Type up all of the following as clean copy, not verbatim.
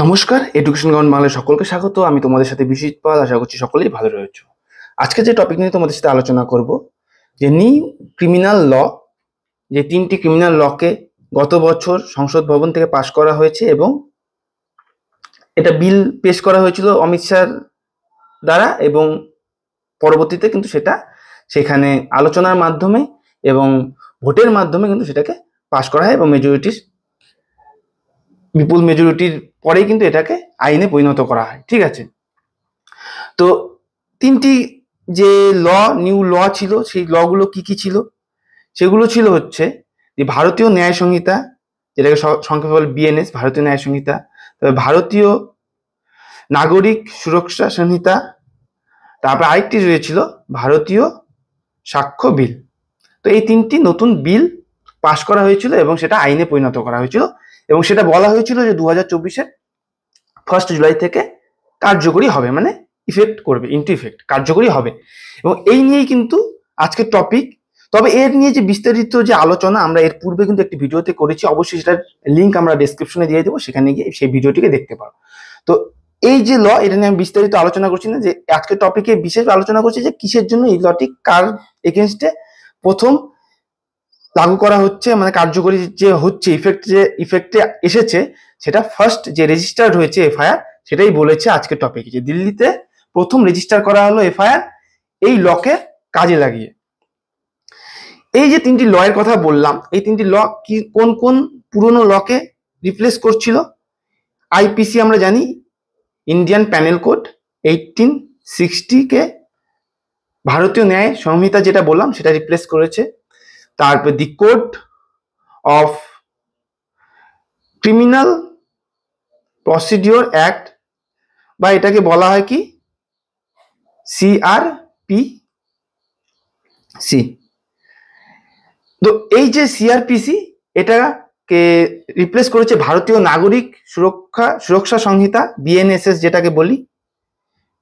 নমস্কার, education ground বাংলায় সকলকে স্বাগত। আমি তোমাদের সাথে বিশ্বজিৎ পাল। আশা করছি সকলেই ভালো রয়েছে। আজকে যে টপিক নিয়ে তোমাদের সাথে আলোচনা করব, যে নিউ ক্রিমিনাল ল, যে 3টি ক্রিমিনাল লকে গত বছর সংসদ ভবন থেকে পাশ করা হয়েছে এবং এটা বিল পেশ করা হয়েছিল অমিত শাহ দ্বারা, এবং পরবর্তীতে কিন্তু সেটা সেখানে আলোচনার মাধ্যমে এবং ভোটের মাধ্যমে কিন্তু সেটাকে পাশ করা হয় এবং বিপুল মেজরিটির পরেই কিন্তু এটাকে আইনে পরিণত করা হয়। ঠিক আছে, তো 3টি যে নিউ ল ছিল, সেই লগুলো কি কি ছিল? সেগুলো ছিল হচ্ছে যে ভারতীয় ন্যায় সংহিতা, যেটাকে সংক্ষেপে বলে বিএনএস, ভারতীয় ন্যায় সংহিতা, তবে ভারতীয় নাগরিক সুরক্ষা সংহিতা, তারপর আরেকটি রয়েছিল ভারতীয় সাক্ষ্য বিল। তো এই 3টি নতুন বিল পাশ করা হয়েছিল এবং সেটা আইনে পরিণত করা হয়েছিল, এবং সেটা বলা হয়েছিল যে 2024-এর 1 জুলাই থেকে কার্যকরী হবে, মানে ইফেক্ট করবে, ইনটু ইফেক্ট কার্যকরী হবে। এবং এই নিয়েই কিন্তু আজকের টপিক। তবে এর নিয়ে যে বিস্তারিত যে আলোচনা আমরা এর পূর্বে কিন্তু একটি ভিডিওতে করেছি, অবশ্যই সেটার লিঙ্ক আমরা ডেসক্রিপশনে দিয়ে দেবো, সেখানে গিয়ে সেই ভিডিওটিকে দেখতে পারো। তো এই যে ল, এটা নিয়ে আমি বিস্তারিত আলোচনা করছি না, যে আজকের টপিকে বিশেষ আলোচনা করছি যে কিসের জন্য এই লটি কার এগেনস্টে প্রথম লাগু করা হচ্ছে, মানে কার্যকরী যে হচ্ছে, ইফেক্টে এসেছে, সেটা ফার্স্ট যে রেজিস্টার্ড হয়েছে এফআইআর, সেটাই বলেছে আজকের টপিকে, যে দিল্লিতে প্রথম রেজিস্টার করা হলো এফআইআর এই লকে কাজে লাগিয়ে। এই যে 3টি ল এর কথা বললাম, এই 3টি ল কি কোন কোন পুরনো লকে রিপ্লেস করছিল? আইপিসি আমরা জানি, ইন্ডিয়ান প্যানেল কোড 1860 কে ভারতীয় ন্যায় সংহিতা যেটা বললাম সেটা রিপ্লেস করেছে। তারপর দি code of criminal procedure act, বা এটাকে বলা হয় কি সিআরপিসি। তো এই যে সিআরপিসি, এটাকে রিপ্লেস করেছে ভারতীয় নাগরিক সুরক্ষা সংহিতা, বিএনএসএস যেটাকে বলি,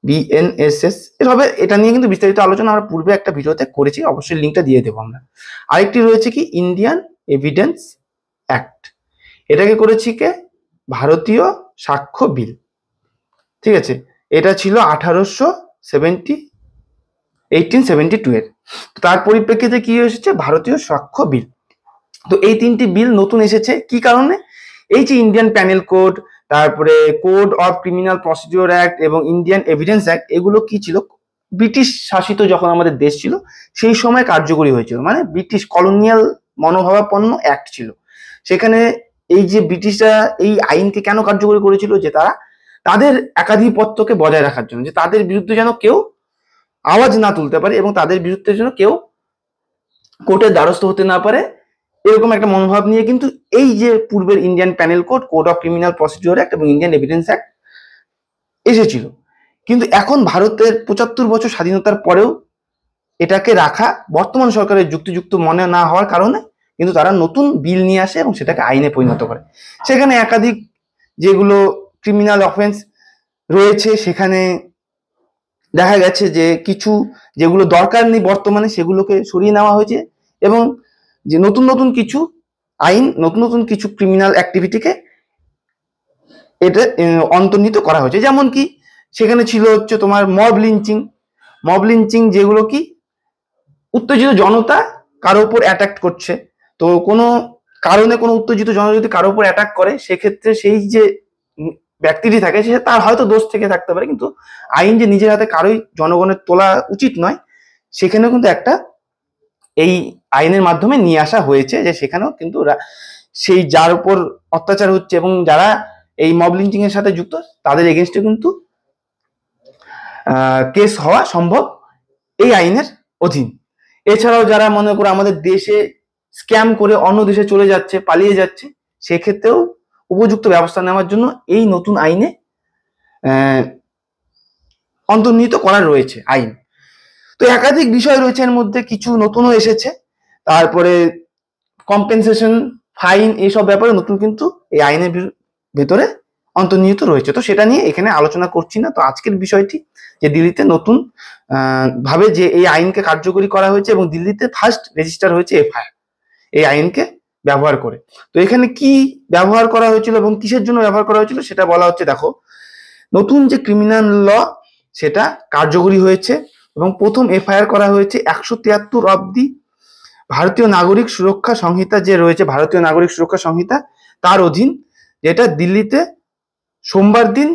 বিএনএসএস। এভাবে এটা নিয়ে কিন্তু বিস্তারিত আলোচনা আমরা পূর্বে একটা ভিডিওতে করেছি, অবশ্যই লিঙ্কটা দিয়ে দেবো আমরা। আরেকটি রয়েছে কি ইন্ডিয়ান এভিডেন্স অ্যাক্ট, এটাকে করেছি কে ভারতীয় সাক্ষ্য বিল। ঠিক আছে, এটা ছিল 1872 এর। তার পরিপ্রেক্ষিতে কি এসেছে? ভারতীয় সাক্ষ্য বিল। তো এই 3টি বিল নতুন এসেছে কি কারণে? এই যে ইন্ডিয়ান প্যানেল কোড, তারপরে code of criminal procedure act এবং ইন্ডিয়ান এভিডেন্স অ্যাক্ট, এগুলো কি ছিল? ব্রিটিশ শাসিত যখন আমাদের দেশ ছিল সেই সময় কার্যকরী হয়েছিল, মানে ব্রিটিশ কলোনিয়াল মনোভাবাপন্ন অ্যাক্ট ছিল। সেখানে এই যে ব্রিটিশরা এই আইনকে কেন কার্যকরী করেছিল? যে তারা তাদের একাধিপত্যকে বজায় রাখার জন্য, যে তাদের বিরুদ্ধে যেন কেউ আওয়াজ না তুলতে পারে এবং তাদের বিরুদ্ধে যেন কেউ কোর্টের দ্বারস্থ হতে না পারে, এরকম একটা মনোভাব নিয়ে কিন্তু এই যে পূর্বের Indian panel code, code of criminal procedure act এবং ইন্ডিয়ান এভিডেন্স অ্যাক্ট এসেছিল। কিন্তু এখন ভারতের 75 বছর স্বাধীনতার পরেও এটাকে রাখা বর্তমান সরকারের যুক্তিযুক্ত মনে না হওয়ার কারণে কিন্তু তারা নতুন বিল নিয়ে আসে এবং সেটাকে আইনে পরিণত করে। সেখানে একাধিক যেগুলো ক্রিমিনাল অফেন্স রয়েছে, সেখানে দেখা গেছে যে কিছু যেগুলো দরকার নেই বর্তমানে সেগুলোকে সরিয়ে নেওয়া হয়েছে, এবং যে নতুন নতুন কিছু আইন, নতুন নতুন কিছু ক্রিমিনাল অ্যাক্টিভিটিকে এটা অন্তর্নিহিত করা হয়েছে। যেমন কি সেখানে ছিল হচ্ছে তোমার মব লিঞ্চিং, যেগুলো কি উত্তেজিত জনতা কারো উপর অ্যাটাক করছে, তো কোনো কারণে কোনো উত্তেজিত জনতা যদি কারো উপর অ্যাটাক করে, সেক্ষেত্রে সেই যে ব্যক্তিটি থাকে সে তার হয়তো দোষ থেকে থাকতে পারে, কিন্তু আইন যে নিজের হাতে কারোই জনগণের তোলা উচিত নয়, সেখানেও কিন্তু একটা এই আইনের মাধ্যমে নিয়ে আসা হয়েছে, যে সেখানেও কিন্তু সেই যার উপর অত্যাচার হচ্ছে এবং যারা এই মব লিঞ্চিং এর সাথে যুক্ত তাদের এগেনস্টে কিন্তু কেস হওয়া সম্ভব এই আইনের অধীন। এছাড়াও যারা মনে করো আমাদের দেশে স্ক্যাম করে অন্য দেশে চলে যাচ্ছে, পালিয়ে যাচ্ছে, সেক্ষেত্রেও উপযুক্ত ব্যবস্থা নেওয়ার জন্য এই নতুন আইনে অন্তর্নিহিত করা রয়েছে আইন। তো একাধিক বিষয় রয়েছে এর মধ্যে, কিছু নতুনও এসেছে। তারপরে কম্পেনসেশন, ফাইন, এইসব ব্যাপারে নতুন কিন্তু এই আইনের ভেতরে অন্তর্নিহিত রয়েছে। তো সেটা নিয়ে এখানে আলোচনা করছি না। তো আজকের বিষয়টি যে দিল্লিতে নতুন ভাবে যে এই আইনকে কার্যকরী করা হয়েছে এবং দিল্লিতে ফার্স্ট রেজিস্টার হয়েছে এফআইআর এই আইনকে ব্যবহার করে। তো এখানে কি ব্যবহার করা হয়েছিল এবং কিসের জন্য ব্যবহার করা হয়েছিল সেটা বলা হচ্ছে। দেখো, নতুন যে ক্রিমিনাল ল সেটা কার্যকরী হয়েছে এবং প্রথম এফআইআর করা হয়েছে 173 অব্দি ভারতীয় নাগরিক সুরক্ষা সংহিতা যে রয়েছে, ভারতীয় নাগরিক সুরক্ষা সংহিতা, তার অধীন, যেটা দিল্লিতে সোমবার দিন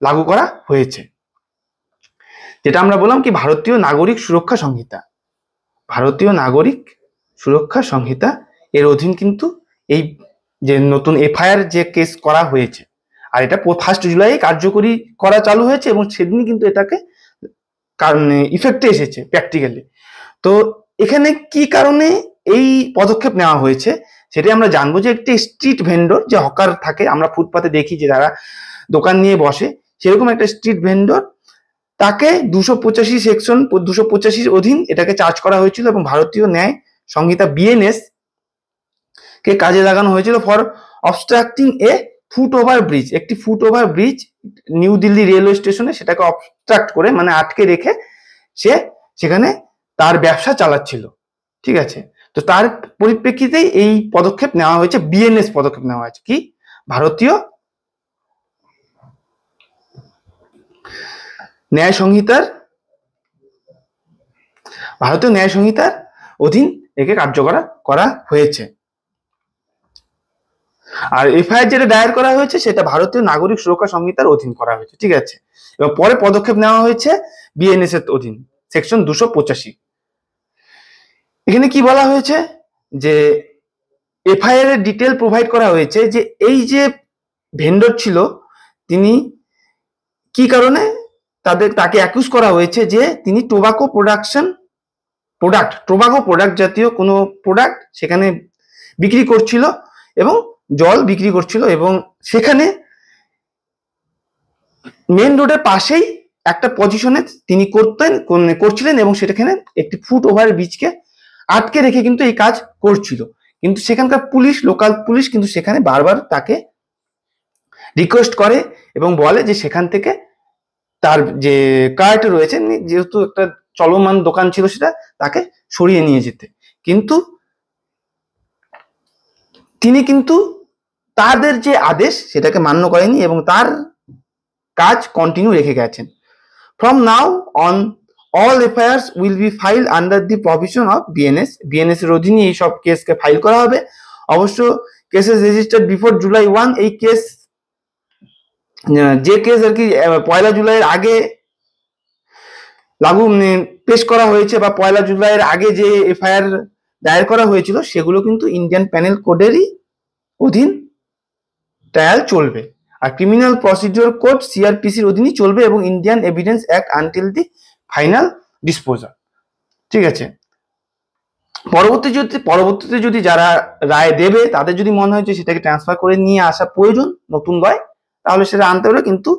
লাগু করা হয়েছে। যেটা আমরা বললাম কি ভারতীয় নাগরিক সুরক্ষা সংহিতা, ভারতীয় নাগরিক সুরক্ষা সংহিতা এর অধীন কিন্তু এই যে নতুন এফআইআর যে কেস করা হয়েছে, আর এটা 1 জুলাই কার্যকরী করা চালু হয়েছে এবং সেদিনই কিন্তু এটাকে ইফেক্টে এসেছে প্র্যাকটিক্যালি। তো এখানে কি কারণে এই পদক্ষেপ নেওয়া হয়েছে সেটাই আমরা জানবো। যে একটি স্ট্রিট ভেন্ডর, যে হকার থাকে, আমরা ফুটপাতে দেখি যে যারা দোকান নিয়ে বসে, সেরকম একটা স্ট্রিট ভেন্ডর, তাকে 285 সেকশন 285 অধীন এটাকে চার্জ করা হয়েছিল এবং ভারতীয় ন্যায় সংহিতা বিএনএস কে কাজে লাগানো হয়েছিল for obstructing a foot over bridge. একটি foot over bridge new Delhi railway স্টেশনে সেটাকে অবস্ট্রাক্ট করে, মানে আটকে রেখে সে সেখানে তার ব্যবসা চালাচ্ছিল। ঠিক আছে, তো তার পরিপ্রেক্ষিতেই এই পদক্ষেপ নেওয়া হয়েছে, বিএনএস পদক্ষেপ নেওয়া হয়েছে। কি ভারতীয় ন্যায় সংহিতার অধীন একে কার্যকর করা হয়েছে। আর এফআইআর যেটা দায়ের করা হয়েছে সেটা ভারতীয় নাগরিক সুরক্ষা সংহিতার অধীন করা হয়েছে। ঠিক আছে, এবং পরে পদক্ষেপ নেওয়া হয়েছে বিএনএস এর অধীন সেকশন 285। এখানে কি বলা হয়েছে যে এফআইআর এর ডিটেল প্রোভাইড করা হয়েছে যে এই যে ভেন্ডর ছিল তিনি কি কারণে তাকে অ্যাকিউজ করা হয়েছে যে তিনি টোবাকো প্রোডাক্ট জাতীয় কোনো প্রোডাক্ট সেখানে বিক্রি করছিল এবং জল বিক্রি করছিল, এবং সেখানে মেন রোডের পাশেই একটা পজিশনে তিনি করছিলেন এবং সেখানে একটি ফুট ওভার ব্রিজকে আটকে রেখে কিন্তু এই কাজ করছিল। কিন্তু সেখানকার লোকাল পুলিশ কিন্তু সেখানে বারবার তাকে রিকোয়েস্ট করে এবং বলে যে সেখান থেকে তার যে কার্ট রয়েছে, যেহেতু একটা চলমান দোকান ছিল, সেটা তাকে সরিয়ে নিয়ে যেতে। কিন্তু তিনি তাদের যে আদেশ সেটাকে মান্য করেনি এবং তার কাজ কন্টিনিউ রেখে গেছেন। From now on all এফআইআরস will be file under the provision of BNS এর অধীনে এই সব কেসকে ফাইল করা হবে। অবশ্য কেসেস রেজিস্টার্ড বিফোর জুলাই 1, এই কেস যে কেস আর কি 1 জুলাইয়ের আগে পেশ করা হয়েছে বা 1 জুলাইয়ের আগে যে এফআইআর দায়ের করা হয়েছিল সেগুলো কিন্তু ইন্ডিয়ান প্যানেল কোডেরই অধীন ট্রায়াল চলবে। আর ক্রিমিনাল প্রসিডিওর কোড সিআরপিসির অধীনই চলবে এবং Indian evidence act until the final disposal. ঠিক আছে, পরবর্তীতে যদি যারা রায় দেবে তাদের যদি মনে হয় যে সেটাকে ট্রান্সফার করে নিয়ে আসা প্রয়োজন নতুন লয়, তাহলে সেটা আনতে হবে। কিন্তু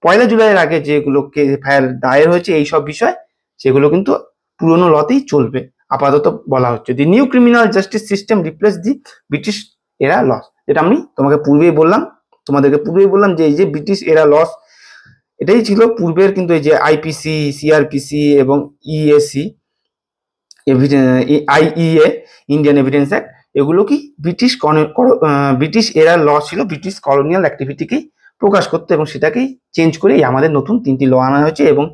1 জুলাইয়ের আগে যেগুলো এফআইআর দায়ের হয়েছে এই সব বিষয়, সেগুলো কিন্তু পুরনো লতেই চলবে আপাতত বলা হচ্ছে। দি new criminal justice system replace the British এরা লস। যেটা আমি তোমাদেরকে পূর্বেই বললাম যে এই যে ব্রিটিশ এরা লস, এটাই ছিল পূর্বের, কিন্তু এই যে আইপিসি, সিআরপিসি এবং EAC, IEA, Indian evidence act, এগুলো কি ব্রিটিশ এরা ল ছিল, ব্রিটিশ কলোনিয়াল অ্যাক্টিভিটিকেই প্রকাশ করতে, এবং সেটাকেই চেঞ্জ করে আমাদের নতুন 3টি ল আনা হয়েছে। এবং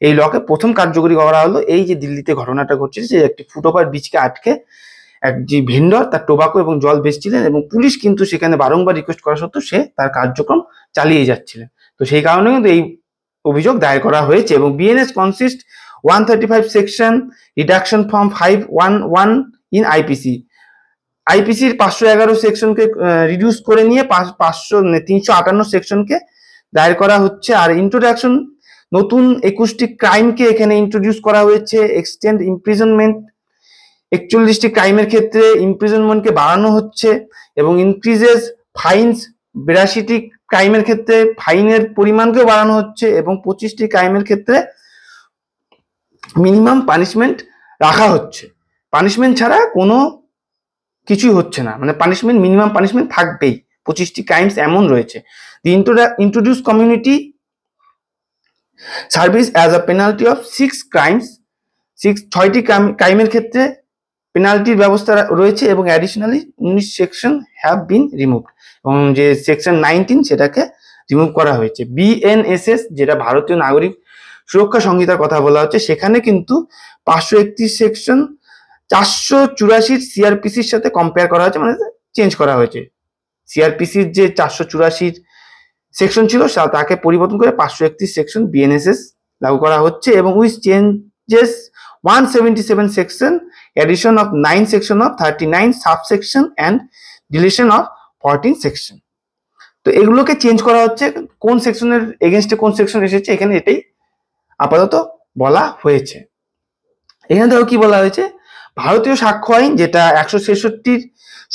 এই লকে প্রথম কার্যকরী করা হলো এই যে দিল্লিতে ঘটনাটা ঘটছে, যে একটি ফুট ওভার ব্রিজকে আটকে এক যে ভেন্ডর তার টোবাকো এবং জল বেচছিলেন এবং পুলিশ কিন্তু সেখানে বারংবার রিকোয়েস্ট করা সত্ত্বেও সে তার কার্যক্রম চালিয়ে যাচ্ছিলেন। তো সেই কারণে কিন্তু এই অভিযোগ দায়ের করা হয়েছে। এবং BNS consist 135 section reduction from 511 in আইপিসির 511 সেকশনকে রিডিউস করে নিয়ে 358 সেকশনকে দায়ের করা হচ্ছে। আর ইন্ট্রোডাকশন নতুন 21টি ক্রাইমকে এখানে ইন্ট্রোডিউস করা হয়েছে। এক্সটেন্ড ইমপ্রিজনমেন্ট, 41টি ক্রাইমের ক্ষেত্রে ইমপ্রিজনমেন্টকে বাড়ানো হচ্ছে এবং ইনক্রিজেস ফাইন্স, 82টি ক্রাইমের ক্ষেত্রে ফাইনের পরিমাণকেও বাড়ানো হচ্ছে এবং 25টি ক্রাইমের ক্ষেত্রে মিনিমাম পানিশমেন্ট রাখা হচ্ছে। পানিশমেন্ট ছাড়া কোনো কিছুই হচ্ছে না, মানে পানিশমেন্ট, মিনিমাম পানিশমেন্ট থাকবেই। 25টি ক্রাইমস এমন রয়েছে। The introduce community service as a penalty of 6 crimes, 6টি ক্রাইমের ক্ষেত্রে পেনাল্টির ব্যবস্থা রয়েছে এবং additionally 19 section have been remove, এবং যে সেকশন 19 সেটাকে রিমুভ করা হয়েছে। বিএনএসএস যেটা ভারতীয় নাগরিক সুরক্ষা সংহিতার কথা বলা হচ্ছে, সেখানে কিন্তু 531 সেকশন 484 সিআরপিসির সাথে কম্পেয়ার করা হয়েছে, মানে চেঞ্জ করা হয়েছে। সিআরপিসির যে 484 সেকশন ছিল তাকে পরিবর্তন করে 531 সেকশন বিএনএসএস লাগু করা হচ্ছে, এবং with changes 177 section, addition of 9 section of 39 subsection and deletion of 14 section। তো এগুলোকে চেঞ্জ করা হচ্ছে, কোন সেকশনের এগেনস্টে কোন সেকশন এসেছে এখানে এটাই আপাতত বলা হয়েছে। এখানে দেখো কি বলা হয়েছে, ভারতীয় সাক্ষ্য আইন যেটা 166টির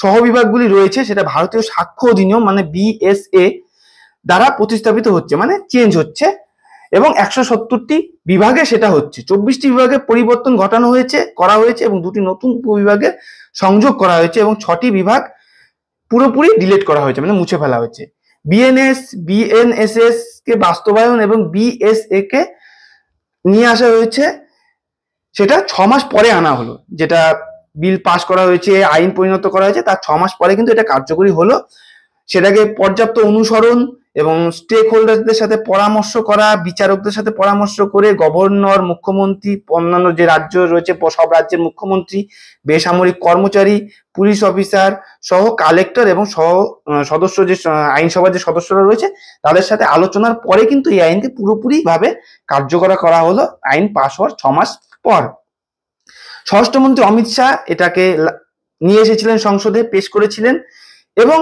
সহবিভাগগুলি রয়েছে সেটা ভারতীয় সাক্ষ্য অধিনিয়ম মানে বিএসএ দ্বারা প্রতিস্থাপিত হচ্ছে, মানে চেঞ্জ হচ্ছে, এবং 170টি বিভাগে সেটা হচ্ছে। 24টি বিভাগে পরিবর্তন করা হয়েছে এবং 2টি নতুন উপবিভাগে সংযোগ করা হয়েছে, এবং 6টি বিভাগ পুরোপুরি ডিলিট করা হয়েছে, মানে মুছে ফেলা হয়েছে। বিএনএসএস কে বাস্তবায়ন এবং বিএসএ কে নিয়ে আসা হয়েছে, সেটা 6 মাস পরে আনা হলো। যেটা বিল পাস করা হয়েছে, আইন পরিণত করা হয়েছে, তার 6 মাস পরে কিন্তু এটা কার্যকরী হলো। সেটাকে পর্যাপ্ত অনুসরণ এবং স্টেক হোল্ডারদের সাথে পরামর্শ করা, বিচারকদের সাথে পরামর্শ করে গভর্নর, মুখ্যমন্ত্রী, অন্যান্য যে রাজ্য রয়েছে সব রাজ্যের মুখ্যমন্ত্রী, বেসামরিক কর্মচারী, পুলিশ অফিসার সহ কালেক্টর এবং সদস্য যে আইনসভার যে সদস্যরা রয়েছে তাদের সাথে আলোচনার পরে কিন্তু এই আইনকে পুরোপুরি ভাবে কার্যকর করা হলো আইন পাস হওয়ার 6 মাস পর। স্বরাষ্ট্রমন্ত্রী অমিত শাহ এটাকে নিয়ে এসেছিলেন, সংসদে পেশ করেছিলেন, এবং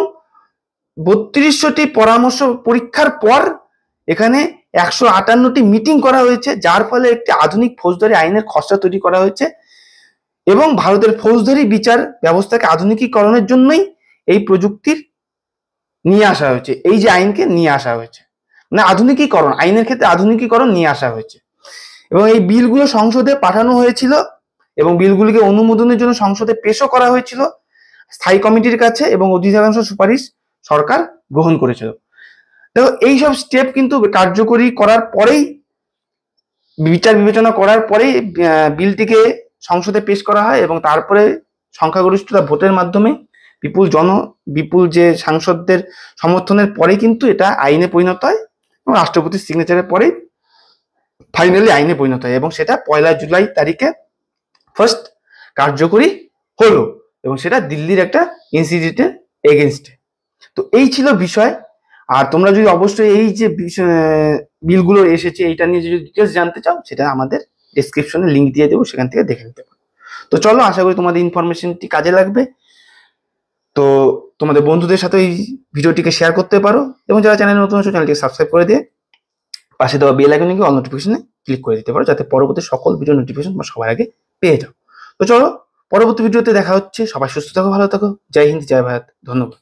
3200টি পরামর্শ পরীক্ষার পর এখানে 158টি মিটিং করা হয়েছে, যার ফলে একটি আধুনিক ফৌজদারি আইনের খসড়া তৈরি করা হয়েছে। এবং ভারতের ফৌজদারি বিচার ব্যবস্থাকে আধুনিকীকরণের জন্যই এই প্রযুক্তির নিয়ে আসা হয়েছে, এই যে আইনকে নিয়ে আসা হয়েছে, মানে আধুনিকীকরণ, আইনের ক্ষেত্রে আধুনিকীকরণ নিয়ে আসা হয়েছে। এবং এই বিলগুলো সংসদে পাঠানো হয়েছিল এবং বিলগুলিকে অনুমোদনের জন্য সংসদে পেশও করা হয়েছিল স্থায়ী কমিটির কাছে, এবং অধিকাংশ সুপারিশ সরকার গ্রহণ করেছিল। দেখো এইসব স্টেপ কিন্তু কার্যকরী করার পরেই, বিচার বিবেচনা করার পরেই বিলটিকে সংসদে পেশ করা হয়, এবং তারপরে সংখ্যাগরিষ্ঠতা ভোটের মাধ্যমে বিপুল যে সাংসদদের সমর্থনের পরে কিন্তু এটা আইনে পরিণত হয়, এবং রাষ্ট্রপতির সিগনেচারের পরেই ফাইনালি আইনে পরিণত হয়, এবং সেটা 1 জুলাই তারিখে ফার্স্ট কার্যকরী হলো, এবং সেটা দিল্লির একটা ইনসিডেন্টের এগেনস্টে। তো এই ছিল বিষয়। আর তোমরা যদি অবশ্যই এই যে বিলগুলো এসেছে এইটা নিয়ে যদি ডিটেলস জানতে চাও, সেটা আমাদের ডেসক্রিপশনে লিঙ্ক দিয়ে দেবো, সেখান থেকে দেখে নিতে পারো। তো চলো, আশা করি তোমাদের ইনফরমেশনটি কাজে লাগবে। তো তোমাদের বন্ধুদের সাথে এই ভিডিওটিকে শেয়ার করতে পারো, এবং যারা চ্যানেলে নতুন আছে চ্যানেলটিকে সাবস্ক্রাইব করে দিয়ে পাশে দেওয়া বেল আইকনে গিয়ে অল নোটিফিকেশনে ক্লিক করে দিতে পারো, যাতে পরবর্তী সকল ভিডিও নোটিফিকেশন তোমরা সবার আগে পেয়ে যাও। তো চলো, পরবর্তী ভিডিওতে দেখা হচ্ছে। সবাই সুস্থ থাকো, ভালো থাকো। জয় হিন্দ, জয় ভারত, ধন্যবাদ।